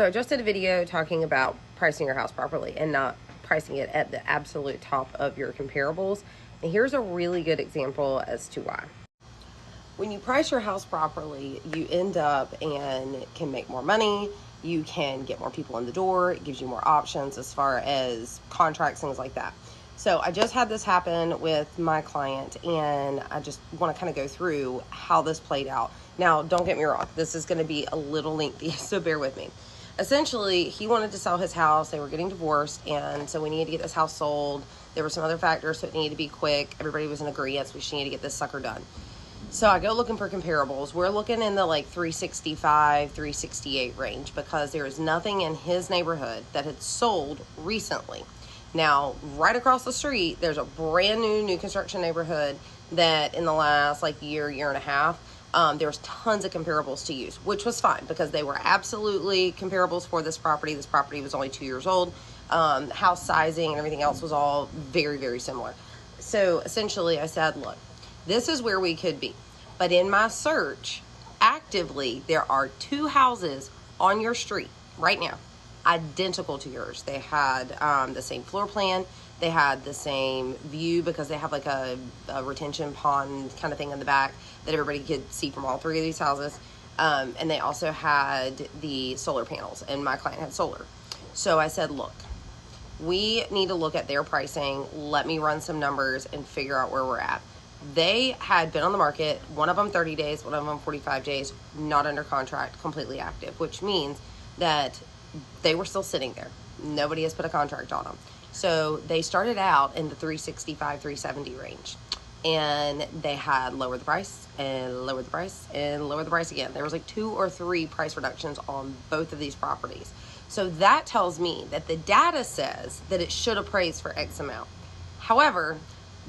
So I just did a video talking about pricing your house properly and not pricing it at the absolute top of your comparables. And here's a really good example as to why. When you price your house properly, you end up and can make more money. You can get more people in the door. It gives you more options as far as contracts, things like that. So I just had this happen with my client, and I just want to kind of go through how this played out. Now, don't get me wrong. This is going to be a little lengthy, so bear with me. Essentially, he wanted to sell his house. They were getting divorced, and so we needed to get this house sold. There were some other factors, so it needed to be quick. Everybody was in agreement, so we needed to get this sucker done. So I go looking for comparables. We're looking in the like 365, 368 range because there is nothing in his neighborhood that had sold recently. Now, right across the street, there's a brand new construction neighborhood that in the last like year and a half, there was tons of comparables to use, which was fine because they were absolutely comparables for this property. This property was only 2 years old. House sizing and everything else was all very, very similar. So essentially I said, look, this is where we could be. But in my search, actively, there are 2 houses on your street right now, identical to yours. They had the same floor plan. They had the same view because they have like a retention pond kind of thing in the back that everybody could see from all 3 of these houses. And they also had the solar panels, and my client had solar. So I said, look, we need to look at their pricing. Let me run some numbers and figure out where we're at. They had been on the market, one of them 30 days, one of them 45 days, not under contract, completely active, which means that they were still sitting there. Nobody has put a contract on them. So they started out in the 365, 370 range, and they had lowered the price and lowered the price and lowered the price again. There was like 2 or 3 price reductions on both of these properties. So that tells me that the data says that it should appraise for X amount. However,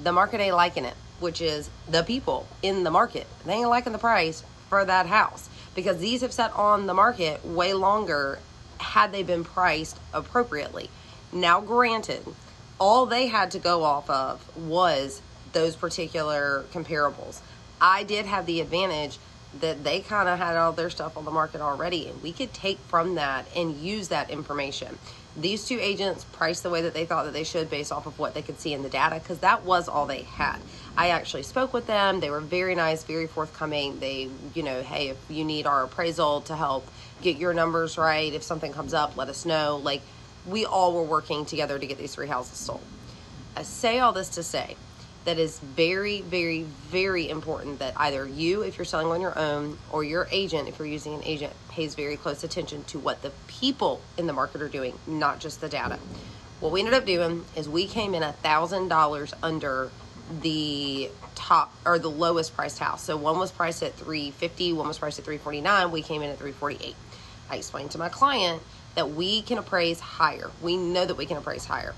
the market ain't liking it, which is the people in the market. They ain't liking the price for that house because these have sat on the market way longer had they been priced appropriately. Now, granted, all they had to go off of was those particular comparables. I did have the advantage that they kind of had all their stuff on the market already, and we could take from that and use that information. These 2 agents priced the way that they thought that they should based off of what they could see in the data because that was all they had. I actually spoke with them. They were very nice, very forthcoming. They, hey, if you need our appraisal to help get your numbers right, if something comes up, let us know. Like, we all were working together to get these 3 houses sold. I say all this to say that is very, very, very important that either you, if you're selling on your own, or your agent, if you're using an agent, pays very close attention to what the people in the market are doing, not just the data. What we ended up doing is we came in $1,000 under the top or the lowest priced house. So one was priced at $350, one was priced at $349. We came in at $348. I explained to my client that we can appraise higher. We know that we can appraise higher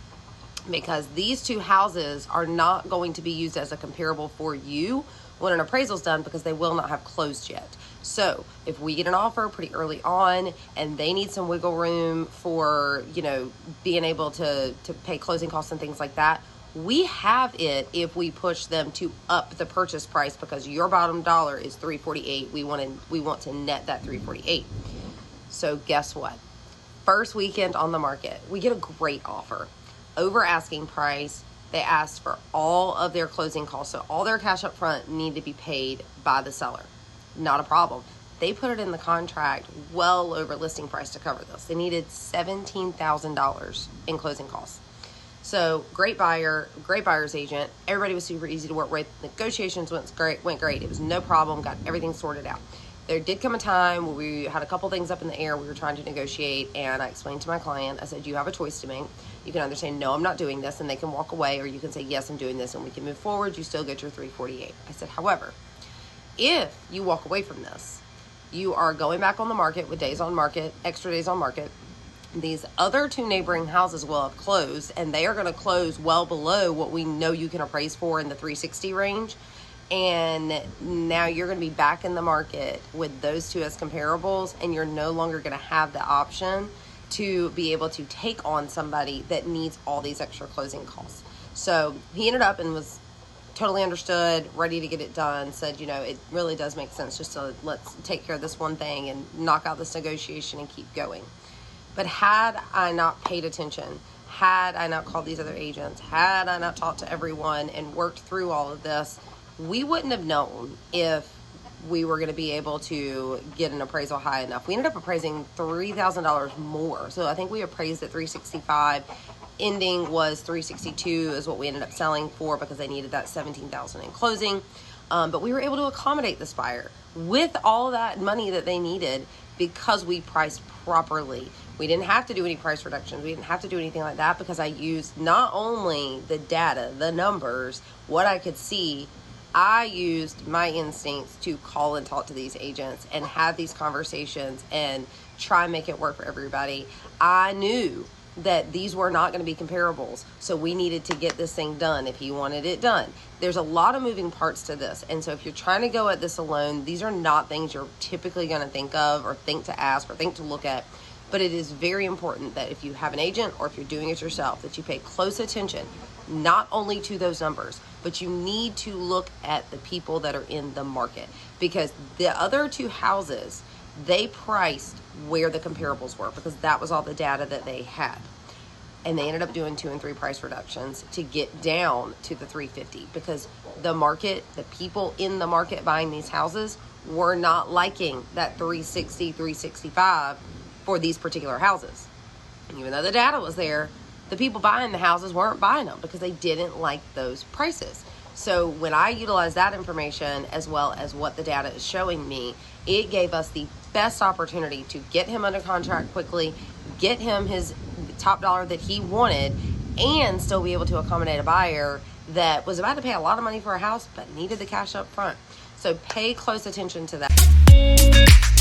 because these 2 houses are not going to be used as a comparable for you when an appraisal is done because they will not have closed yet. So if we get an offer pretty early on and they need some wiggle room for, being able to pay closing costs and things like that, we have it if we push them to up the purchase price because your bottom dollar is $348. We want to net that $348. So guess what? First weekend on the market, we get a great offer. Over asking price. They asked for all of their closing costs. So all their cash up front need to be paid by the seller. Not a problem. They put it in the contract well over listing price to cover this. They needed $17,000 in closing costs. So great buyer, great buyer's agent. Everybody was super easy to work with. Negotiations went great. It was no problem. Got everything sorted out. There did come a time where we had a couple things up in the air. We were trying to negotiate, and I explained to my client, I said, you have a choice to make. You can either say, no, I'm not doing this, and they can walk away, or you can say, yes, I'm doing this, and we can move forward. You still get your $348. I said, however, if you walk away from this, you are going back on the market with days on market, extra days on market. These other 2 neighboring houses will have closed, and they are going to close well below what we know you can appraise for in the 360 range. And now you're going to be back in the market with those 2 as comparables, and you're no longer going to have the option to be able to take on somebody that needs all these extra closing costs. So he ended up and was totally understood, ready to get it done, said, it really does make sense just to let's take care of this one thing and knock out this negotiation and keep going. But had I not paid attention, had I not called these other agents, had I not talked to everyone and worked through all of this, we wouldn't have known if we were going to be able to get an appraisal high enough. We ended up appraising $3,000 more. So I think we appraised at 365. Ending was 362 is what we ended up selling for, because they needed that 17,000 in closing. But we were able to accommodate this buyer with all that money that they needed because we priced properly. We didn't have to do any price reductions. We didn't have to do anything like that, because I used not only the data, the numbers, what I could see, I used my instincts to call and talk to these agents and have these conversations and try and make it work for everybody. I knew that these were not going to be comparables, so we needed to get this thing done if he wanted it done. There's a lot of moving parts to this, and so if you're trying to go at this alone, these are not things you're typically going to think of or think to ask or think to look at. But it is very important that if you have an agent or if you're doing it yourself, that you pay close attention, not only to those numbers, but you need to look at the people that are in the market, because the other two houses, they priced where the comparables were, because that was all the data that they had. And they ended up doing 2 and 3 price reductions to get down to the 350, because the market, the people in the market buying these houses were not liking that 360, 365 for these particular houses. Even though the data was there, the people buying the houses weren't buying them because they didn't like those prices. So when I utilized that information as well as what the data is showing me, it gave us the best opportunity to get him under contract quickly, get him his top dollar that he wanted, and still be able to accommodate a buyer that was about to pay a lot of money for a house but needed the cash up front. So pay close attention to that.